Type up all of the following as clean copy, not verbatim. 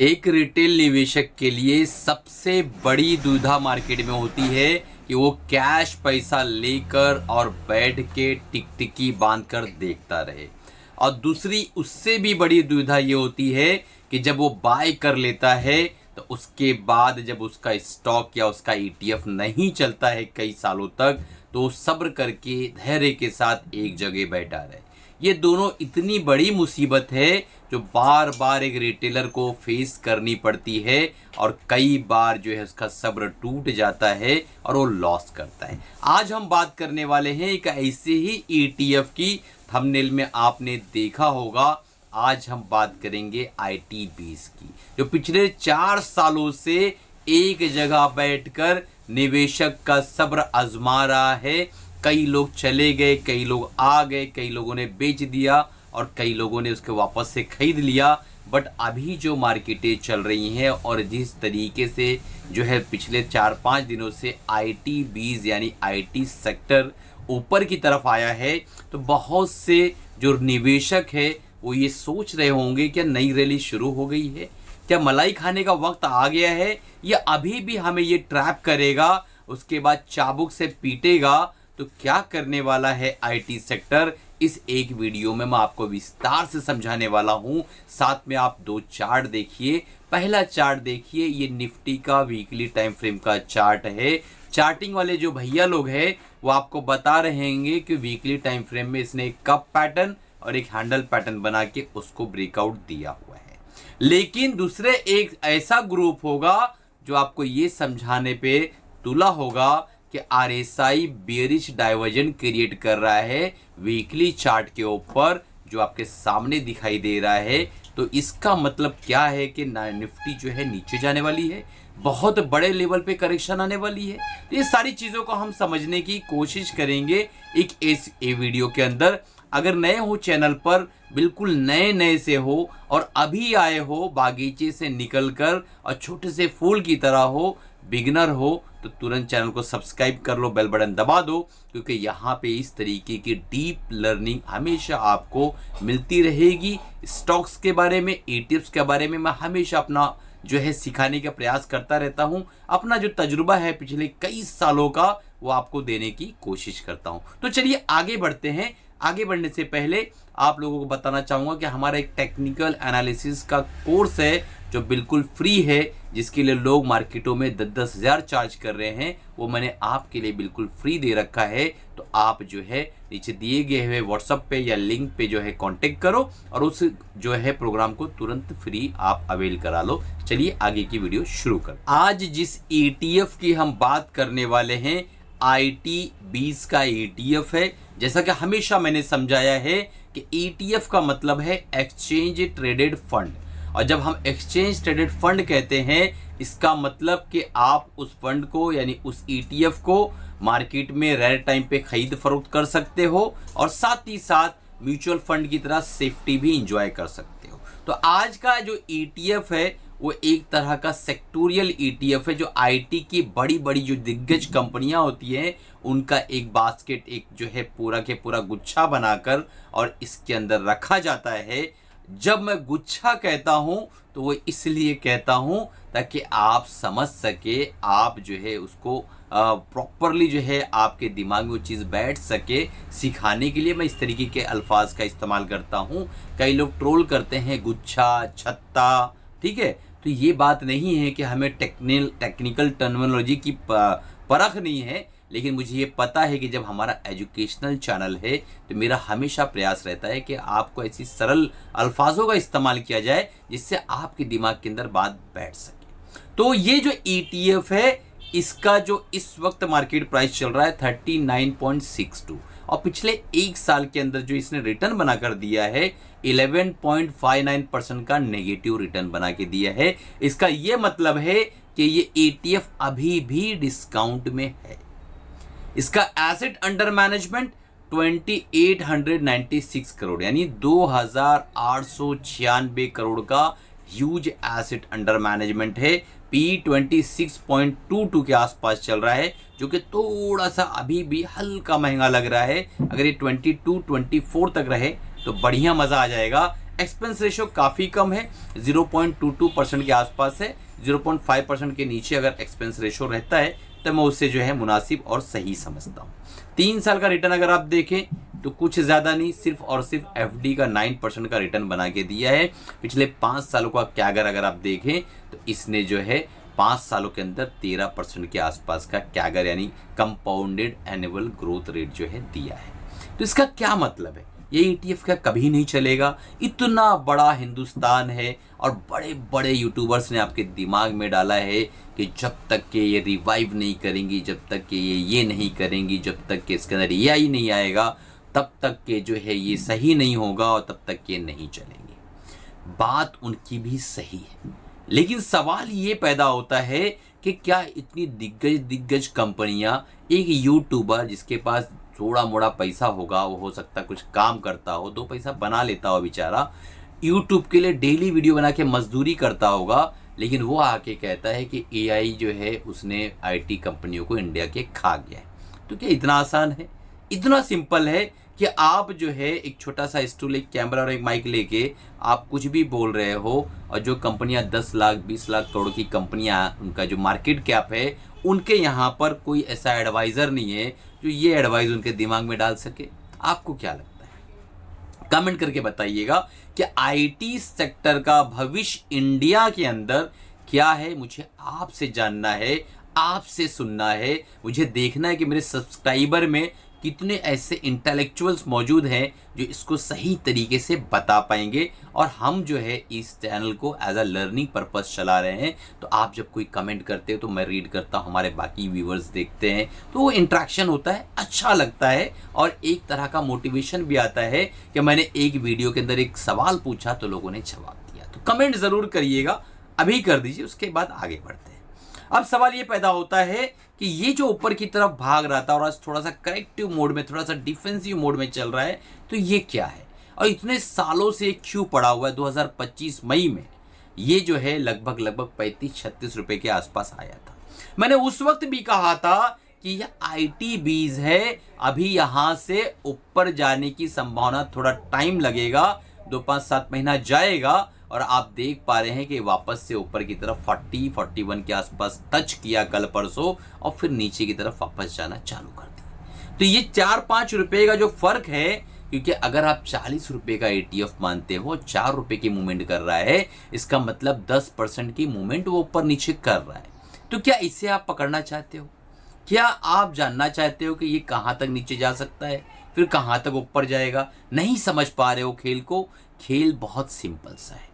एक रिटेल निवेशक के लिए सबसे बड़ी दुविधा मार्केट में होती है कि वो कैश पैसा लेकर और बैठ के टिकटिकी बांधकर देखता रहे। और दूसरी उससे भी बड़ी दुविधा ये होती है कि जब वो बाय कर लेता है तो उसके बाद जब उसका स्टॉक या उसका ईटीएफ नहीं चलता है कई सालों तक, तो सब्र करके धैर्य के साथ एक जगह बैठा रहे। ये दोनों इतनी बड़ी मुसीबत है जो बार बार एक रिटेलर को फेस करनी पड़ती है और कई बार जो है उसका सब्र टूट जाता है और वो लॉस करता है। आज हम बात करने वाले हैं एक ऐसे ही ईटीएफ की, थंबनेल में आपने देखा होगा। आज हम बात करेंगे ITBs की, जो पिछले 4 सालों से एक जगह बैठकर निवेशक का सब्र आजमा रहा है। कई लोग चले गए, कई लोग आ गए, कई लोगों ने बेच दिया और कई लोगों ने उसके वापस से खरीद लिया। बट अभी जो मार्केटें चल रही हैं और जिस तरीके से जो है पिछले 4-5 दिनों से ITBs यानी IT सेक्टर ऊपर की तरफ आया है, तो बहुत से जो निवेशक है वो ये सोच रहे होंगे क्या नई रैली शुरू हो गई है, क्या मलाई खाने का वक्त आ गया है, या अभी भी हमें ये ट्रैप करेगा, उसके बाद चाबुक से पीटेगा। तो क्या करने वाला है IT सेक्टर, इस एक वीडियो में मैं आपको विस्तार से समझाने वाला हूं। साथ में आप 2 चार्ट देखिए। पहला चार्ट देखिए, ये निफ्टी का वीकली टाइम फ्रेम का चार्ट है। चार्टिंग वाले जो भैया लोग हैं वो आपको बता रहे हैं कि वीकली टाइम फ्रेम में इसने एक कप पैटर्न और एक हैंडल पैटर्न बना के उसको ब्रेकआउट दिया हुआ है। लेकिन दूसरे एक ऐसा ग्रुप होगा जो आपको ये समझाने पे तुला होगा कि RSI बेयरिश डाइवर्जन क्रिएट कर रहा है वीकली चार्ट के ऊपर, जो आपके सामने दिखाई दे रहा है। तो इसका मतलब क्या है कि निफ्टी जो है नीचे जाने वाली है, बहुत बड़े लेवल पे करेक्शन आने वाली है। तो ये सारी चीज़ों को हम समझने की कोशिश करेंगे एक इस वीडियो के अंदर। अगर नए हो चैनल पर, बिल्कुल नए से हो और अभी आए हो बागीचे से निकलकर और छोटे से फूल की तरह हो, बिगिनर हो, तो तुरंत चैनल को सब्सक्राइब कर लो, बेल बटन दबा दो, क्योंकि यहाँ पे इस तरीके की डीप लर्निंग हमेशा आपको मिलती रहेगी। स्टॉक्स के बारे में, ETFs के बारे में मैं हमेशा अपना जो है सिखाने का प्रयास करता रहता हूँ। अपना जो तजुर्बा है पिछले कई सालों का वो आपको देने की कोशिश करता हूँ। तो चलिए आगे बढ़ते हैं। आगे बढ़ने से पहले आप लोगों को बताना चाहूँगा कि हमारा एक टेक्निकल एनालिसिस का कोर्स है जो बिल्कुल फ्री है, जिसके लिए लोग मार्केटों में 10-10 हज़ार चार्ज कर रहे हैं, वो मैंने आपके लिए बिल्कुल फ्री दे रखा है। तो आप जो है नीचे दिए गए हुए व्हाट्सएप पे या लिंक पे जो है कांटेक्ट करो और उस जो है प्रोग्राम को तुरंत फ्री आप अवेल करा लो। चलिए आगे की वीडियो शुरू कर। आज जिस ETF की हम बात करने वाले हैं ITBs का ETF है। जैसा कि हमेशा मैंने समझाया है कि ETF का मतलब है एक्सचेंज ट्रेडेड फंड, और जब हम एक्सचेंज ट्रेडेड फंड कहते हैं इसका मतलब कि आप उस फंड को यानी उस ETF को मार्केट में रेयर टाइम पे खरीद फरोख्त कर सकते हो और साथ ही साथ म्यूचुअल फंड की तरह सेफ्टी भी इंजॉय कर सकते हो। तो आज का जो ETF है वो एक तरह का सेक्टोरियल ETF है, जो IT की बड़ी बड़ी जो दिग्गज कंपनियां होती हैं उनका एक बास्केट, एक जो है पूरा के पूरा गुच्छा बनाकर और इसके अंदर रखा जाता है। जब मैं गुच्छा कहता हूं तो वो इसलिए कहता हूं ताकि आप समझ सके, आप जो है उसको प्रॉपरली जो है आपके दिमाग में वो चीज़ बैठ सके। सिखाने के लिए मैं इस तरीके के अल्फाज का इस्तेमाल करता हूं। कई लोग ट्रोल करते हैं गुच्छा, छत्ता, ठीक है। तो ये बात नहीं है कि हमें टेक्निकल टर्मिनोलॉजी की परख नहीं है, लेकिन मुझे ये पता है कि जब हमारा एजुकेशनल चैनल है तो मेरा हमेशा प्रयास रहता है कि आपको ऐसी सरल अल्फाजों का इस्तेमाल किया जाए जिससे आपके दिमाग के अंदर बात बैठ सके। तो ये जो ETF है इसका जो इस वक्त मार्केट प्राइस चल रहा है 39.62, और पिछले 1 साल के अंदर जो इसने रिटर्न बनाकर दिया है 11.59% का नेगेटिव रिटर्न बना के दिया है। इसका ये मतलब है कि ये ETF अभी भी डिस्काउंट में है। इसका एसेट अंडर मैनेजमेंट 2896 करोड़ यानी 2896 करोड़ का ह्यूज एसेट अंडर मैनेजमेंट है। P26.22 के आसपास चल रहा है, जो कि थोड़ा सा अभी भी हल्का महंगा लग रहा है। अगर ये 22-24 तक रहे तो बढ़िया मजा आ जाएगा। एक्सपेंस रेशियो काफ़ी कम है, 0.22% के आसपास है। 0.5% के नीचे अगर एक्सपेंस रेशियो रहता है तो मैं उससे जो है मुनासिब और सही समझता हूँ। 3 साल का रिटर्न अगर आप देखें तो कुछ ज़्यादा नहीं, सिर्फ और सिर्फ एफडी का 9% का रिटर्न बना के दिया है। पिछले 5 सालों का कैगर अगर आप देखें तो इसने जो है 5 सालों के अंदर 13% के आसपास का कैगर यानी कंपाउंडेड एनुअल ग्रोथ रेट जो है दिया है। तो इसका क्या मतलब है, ये ETF का कभी नहीं चलेगा। इतना बड़ा हिंदुस्तान है और बड़े बड़े यूट्यूबर्स ने आपके दिमाग में डाला है कि जब तक के ये रिवाइव नहीं करेंगी, जब तक के ये नहीं करेंगी, जब तक के इसके अंदर AI नहीं आएगा, तब तक के जो है ये सही नहीं होगा और तब तक के नहीं चलेंगे। बात उनकी भी सही है, लेकिन सवाल ये पैदा होता है कि क्या इतनी दिग्गज कंपनियां, एक यूट्यूबर जिसके पास थोड़ा मोड़ा पैसा होगा, वो हो सकता है कुछ काम करता हो, 2 पैसा बना लेता हो बेचारा, यूट्यूब के लिए डेली वीडियो बना के मजदूरी करता होगा, लेकिन वो आके कहता है कि AI जो है उसने IT कंपनियों को इंडिया के खा गया है। तो क्या इतना आसान है? इतना सिंपल है कि आप जो है एक छोटा सा स्टूल, एक कैमरा और एक माइक लेके आप कुछ भी बोल रहे हो, और जो कंपनियां 10 लाख 20 लाख करोड़ की कंपनियां, उनका जो मार्केट कैप है, उनके यहाँ पर कोई ऐसा एडवाइज़र नहीं है जो ये एडवाइस उनके दिमाग में डाल सके। आपको क्या लगता है? कमेंट करके बताइएगा कि IT सेक्टर का भविष्य इंडिया के अंदर क्या है। मुझे आपसे जानना है, आपसे सुनना है, मुझे देखना है कि मेरे सब्सक्राइबर में कितने ऐसे इंटेलेक्चुअल्स मौजूद हैं जो इसको सही तरीके से बता पाएंगे। और हम जो है इस चैनल को एज अ लर्निंग पर्पस चला रहे हैं, तो आप जब कोई कमेंट करते हो तो मैं रीड करता हूँ, हमारे बाकी व्यूअर्स देखते हैं, तो वो इंट्रैक्शन होता है, अच्छा लगता है और एक तरह का मोटिवेशन भी आता है कि मैंने एक वीडियो के अंदर एक सवाल पूछा तो लोगों ने जवाब दिया। तो कमेंट ज़रूर करिएगा, अभी कर दीजिए, उसके बाद आगे बढ़ते हैं। अब सवाल ये पैदा होता है कि ये जो ऊपर की तरफ भाग रहा था और आज थोड़ा सा करेक्टिव मोड में, थोड़ा सा डिफेंसिव मोड में चल रहा है, तो ये क्या है और इतने सालों से क्यों पड़ा हुआ है? 2025 मई में ये जो है लगभग 35-36 रुपए के आसपास आया था। मैंने उस वक्त भी कहा था कि यह IT बीज है, अभी यहाँ से ऊपर जाने की संभावना, थोड़ा टाइम लगेगा, 2-5-7 महीना जाएगा, और आप देख पा रहे हैं कि वापस से ऊपर की तरफ 40-41 के आसपास टच किया कल परसों, और फिर नीचे की तरफ वापस जाना चालू कर दिया। तो ये 4-5 रुपए का जो फर्क है, क्योंकि अगर आप 40 रुपए का ETF मानते हो, 4 रुपए की मूवमेंट कर रहा है, इसका मतलब 10% की मूवमेंट वो ऊपर नीचे कर रहा है। तो क्या इसे आप पकड़ना चाहते हो? क्या आप जानना चाहते हो कि ये कहाँ तक नीचे जा सकता है, फिर कहाँ तक ऊपर जाएगा? नहीं समझ पा रहे हो खेल को? खेल बहुत सिंपल सा है।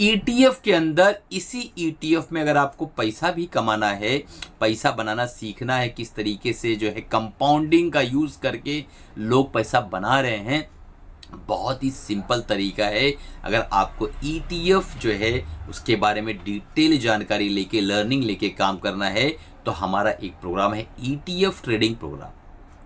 ETF के अंदर, इसी ETF में अगर आपको पैसा भी कमाना है, पैसा बनाना सीखना है, किस तरीके से जो है कंपाउंडिंग का यूज़ करके लोग पैसा बना रहे हैं, बहुत ही सिंपल तरीका है। अगर आपको ETF जो है उसके बारे में डिटेल जानकारी लेके, लर्निंग लेके काम करना है, तो हमारा एक प्रोग्राम है ETF ट्रेडिंग प्रोग्राम,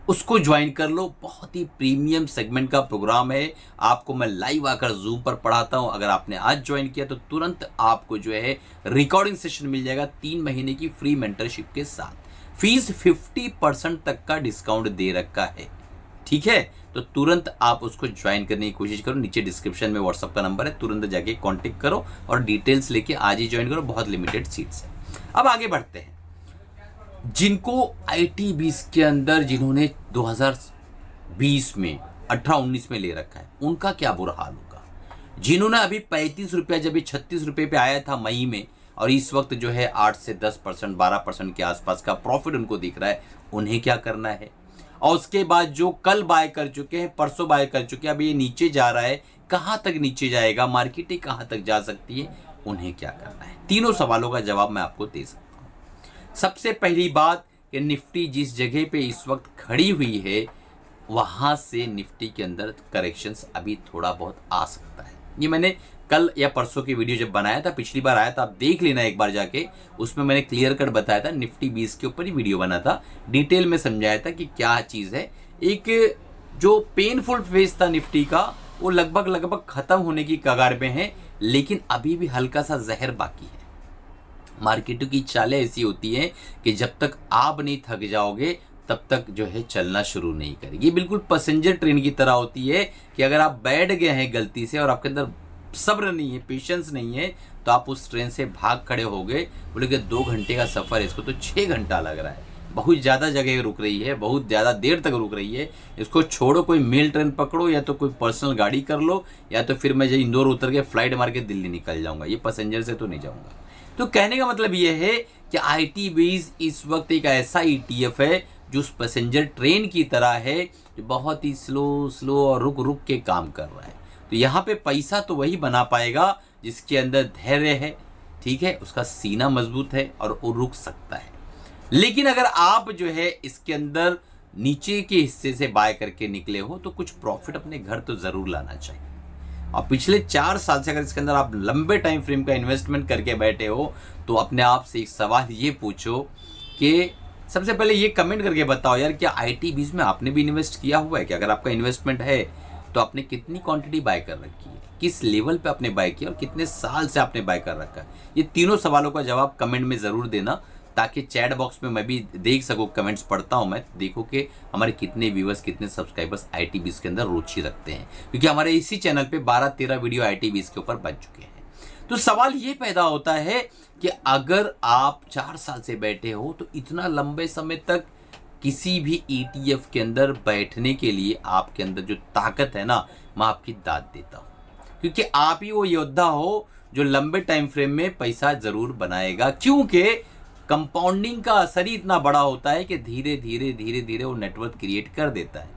उसको ज्वाइन कर लो। बहुत ही प्रीमियम सेगमेंट का प्रोग्राम है, आपको मैं लाइव आकर जूम पर पढ़ाता हूं। अगर आपने आज ज्वाइन किया तो तुरंत आपको जो है रिकॉर्डिंग सेशन मिल जाएगा 3 महीने की फ्री मेंटरशिप के साथ। फीस 50% तक का डिस्काउंट दे रखा है, ठीक है? तो तुरंत आप उसको ज्वाइन करने की कोशिश करो। नीचे डिस्क्रिप्शन में व्हाट्सअप का नंबर है, तुरंत जाके कॉन्टेक्ट करो और डिटेल्स लेके आज ही ज्वाइन करो। बहुत लिमिटेड सीट्स है। अब आगे बढ़ते हैं। जिनको IT बीज के अंदर, जिन्होंने 2020 में 18-19 में ले रखा है, उनका क्या बुरा हाल होगा? जिन्होंने अभी 35 रुपया, जब ये 36 रुपये पे आया था मई में, और इस वक्त जो है 8 से 10%, 12% के आसपास का प्रॉफिट उनको दिख रहा है, उन्हें क्या करना है? और उसके बाद जो कल बाय कर चुके हैं, परसों बाय कर चुके हैं, अभी ये नीचे जा रहा है, कहाँ तक नीचे जाएगा, मार्केटें कहाँ तक जा सकती है, उन्हें क्या करना है? तीनों सवालों का जवाब मैं आपको दे सकता हूँ। सबसे पहली बात कि निफ्टी जिस जगह पे इस वक्त खड़ी हुई है, वहाँ से निफ्टी के अंदर करेक्शंस अभी थोड़ा बहुत आ सकता है। ये मैंने कल या परसों की वीडियो जब बनाया था, पिछली बार आया था, आप देख लेना एक बार जाके, उसमें मैंने क्लियर कट बताया था, निफ्टी 20 के ऊपर ही वीडियो बना था, डिटेल में समझाया था कि क्या चीज़ है। एक जो पेनफुल फेज था निफ्टी का, वो लगभग ख़त्म होने की कगार में है, लेकिन अभी भी हल्का सा जहर बाकी है। मार्केटों की चालें ऐसी होती हैं कि जब तक आप नहीं थक जाओगे, तब तक जो है चलना शुरू नहीं करेगी। ये बिल्कुल पैसेंजर ट्रेन की तरह होती है कि अगर आप बैठ गए हैं गलती से और आपके अंदर सब्र नहीं है, पेशेंस नहीं है, तो आप उस ट्रेन से भाग खड़े हो गए। बोले कि 2 घंटे का सफ़र है, इसको तो 6 घंटा लग रहा है, बहुत ज़्यादा जगह रुक रही है, बहुत ज़्यादा देर तक रुक रही है, इसको छोड़ो, कोई मेल ट्रेन पकड़ो या तो कोई पर्सनल गाड़ी कर लो, या तो फिर मैं जो इंदौर उतर के फ्लाइट मार के दिल्ली निकल जाऊँगा, ये पैसेंजर से तो नहीं जाऊँगा। तो कहने का मतलब ये है कि ITBIZ इस वक्त एक ऐसा ETF है जो उस पैसेंजर ट्रेन की तरह है, जो बहुत ही स्लो और रुक रुक के काम कर रहा है। तो यहाँ पे पैसा तो वही बना पाएगा जिसके अंदर धैर्य है, ठीक है, उसका सीना मजबूत है और वो रुक सकता है। लेकिन अगर आप जो है इसके अंदर नीचे के हिस्से से बाय करके निकले हो तो कुछ प्रॉफिट अपने घर तो ज़रूर लाना चाहिए। और पिछले 4 साल से अगर इसके अंदर आप लंबे टाइम फ्रेम का इन्वेस्टमेंट करके बैठे हो तो अपने आप से एक सवाल ये पूछो कि सबसे पहले ये कमेंट करके बताओ यार, क्या ITBIZ में आपने भी इन्वेस्ट किया हुआ है? कि अगर आपका इन्वेस्टमेंट है तो आपने कितनी क्वांटिटी बाय कर रखी है, किस लेवल पे आपने बाय किया और कितने साल से आपने बाय कर रखा है? ये तीनों सवालों का जवाब कमेंट में ज़रूर देना, ताकि चैट बॉक्स में मैं भी देख सकूँ, कमेंट्स पढ़ता हूँ मैं, देखो कि हमारे कितने व्यूअर्स, कितने सब्सक्राइबर्स ITBIZ के अंदर रुचि रखते हैं, क्योंकि हमारे इसी चैनल पे 12-13 वीडियो ITBIZ के ऊपर बन चुके हैं। तो सवाल ये पैदा होता है कि अगर आप 4 साल से बैठे हो तो इतना लंबे समय तक किसी भी ETF के अंदर बैठने के लिए आपके अंदर जो ताकत है ना, मैं आपकी दाद देता हूँ, क्योंकि आप ही वो योद्धा हो जो लंबे टाइम फ्रेम में पैसा जरूर बनाएगा। क्योंकि कंपाउंडिंग का असर ही इतना बड़ा होता है कि धीरे धीरे वो नेटवर्क क्रिएट कर देता है।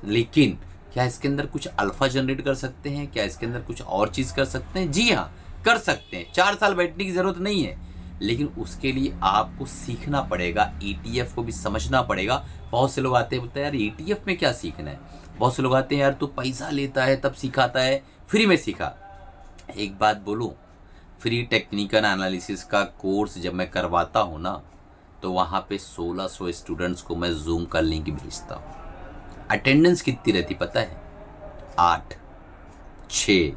लेकिन क्या इसके अंदर कुछ अल्फा जनरेट कर सकते हैं? क्या इसके अंदर कुछ और चीज़ कर सकते हैं? जी हाँ, कर सकते हैं। 4 साल बैठने की ज़रूरत नहीं है, लेकिन उसके लिए आपको सीखना पड़ेगा, ETF को भी समझना पड़ेगा। बहुत से लोग आते हैं, बोलते हैं यार ETF में क्या सीखना है। बहुत से लोग आते हैं यार तू पैसा लेता है तब सिखाता है, फ्री में सिखा। एक बात बोलूं, फ्री टेक्निकल एनालिसिस का कोर्स जब मैं करवाता हूँ ना, तो वहाँ पे 1600 स्टूडेंट्स को मैं जूम का लिंक भेजता हूँ। अटेंडेंस कितनी रहती पता है? 8, 6,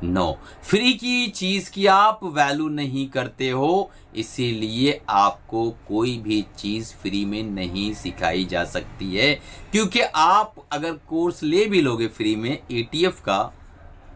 9। फ्री की चीज़ की आप वैल्यू नहीं करते हो, इसीलिए आपको कोई भी चीज़ फ्री में नहीं सिखाई जा सकती है। क्योंकि आप अगर कोर्स ले भी लोगे फ्री में ETF का,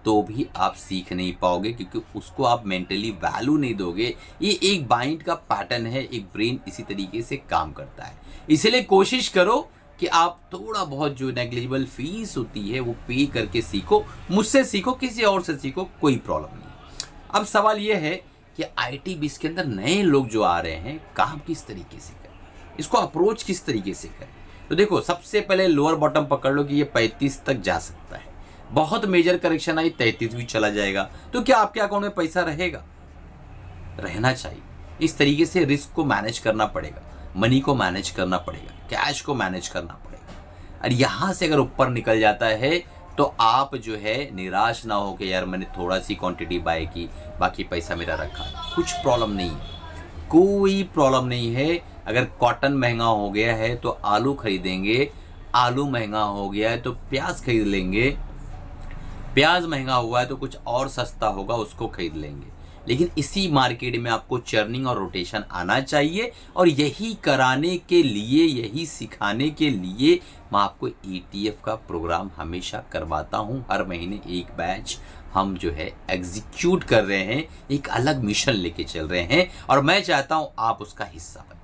तो भी आप सीख नहीं पाओगे, क्योंकि उसको आप मेंटली वैल्यू नहीं दोगे। ये एक माइंड का पैटर्न है, एक ब्रेन इसी तरीके से काम करता है। इसलिए कोशिश करो कि आप थोड़ा बहुत जो नेग्लिजिबल फीस होती है वो पे करके सीखो। मुझसे सीखो, किसी और से सीखो, कोई प्रॉब्लम नहीं। अब सवाल ये है कि ITBIZ के अंदर नए लोग जो आ रहे हैं, काम किस तरीके से करें, इसको अप्रोच किस तरीके से करें। तो देखो, सबसे पहले लोअर बॉटम पकड़ लो कि ये 35 तक जा सकता है। बहुत मेजर करेक्शन आई 33 भी चला जाएगा, तो क्या आपके अकाउंट में पैसा रहेगा? रहना चाहिए। इस तरीके से रिस्क को मैनेज करना पड़ेगा, मनी को मैनेज करना पड़ेगा, कैश को मैनेज करना पड़ेगा। और यहाँ से अगर ऊपर निकल जाता है तो आप जो है निराश ना हो कि यार मैंने थोड़ा सी क्वांटिटी बाय की, बाकी पैसा मेरा रखा। कुछ प्रॉब्लम नहीं है, कोई प्रॉब्लम नहीं है। अगर कॉटन महंगा हो गया है तो आलू खरीदेंगे, आलू महंगा हो गया है तो प्याज खरीद लेंगे, प्याज महंगा हुआ है तो कुछ और सस्ता होगा उसको खरीद लेंगे। लेकिन इसी मार्केट में आपको चर्निंग और रोटेशन आना चाहिए, और यही कराने के लिए, यही सिखाने के लिए मैं आपको ETF का प्रोग्राम हमेशा करवाता हूं। हर महीने एक बैच हम जो है एग्जीक्यूट कर रहे हैं, एक अलग मिशन लेके चल रहे हैं, और मैं चाहता हूं आप उसका हिस्सा बने।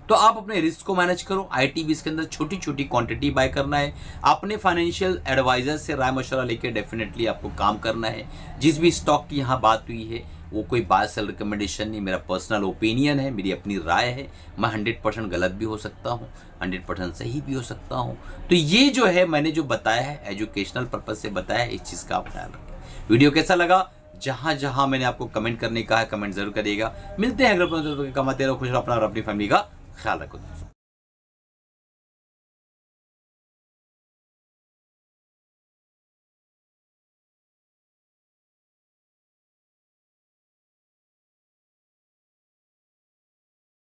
तो आप अपने रिस्क को मैनेज करो। ITBIZ के अंदर छोटी छोटी क्वांटिटी बाय करना है, अपने फाइनेंशियल एडवाइजर से राय मशवरा लेके डेफिनेटली आपको काम करना है। जिस भी स्टॉक की यहाँ बात हुई है वो कोई बाय सेल रिकमेंडेशन नहीं, मेरा पर्सनल ओपिनियन है, मेरी अपनी राय है। मैं 100% गलत भी हो सकता हूँ, 100% सही भी हो सकता हूँ। तो ये जो है मैंने जो बताया है एजुकेशनल पर्पज से बताया है, इस चीज़ का आप ख्याल रखें। वीडियो कैसा लगा? जहाँ जहाँ मैंने आपको कमेंट करने का है, कमेंट जरूर करिएगा। मिलते हैं अगले कमाते रहो, खुश रहो, अपना और अपनी फैमिली का ख्याल रखो दोस्तों।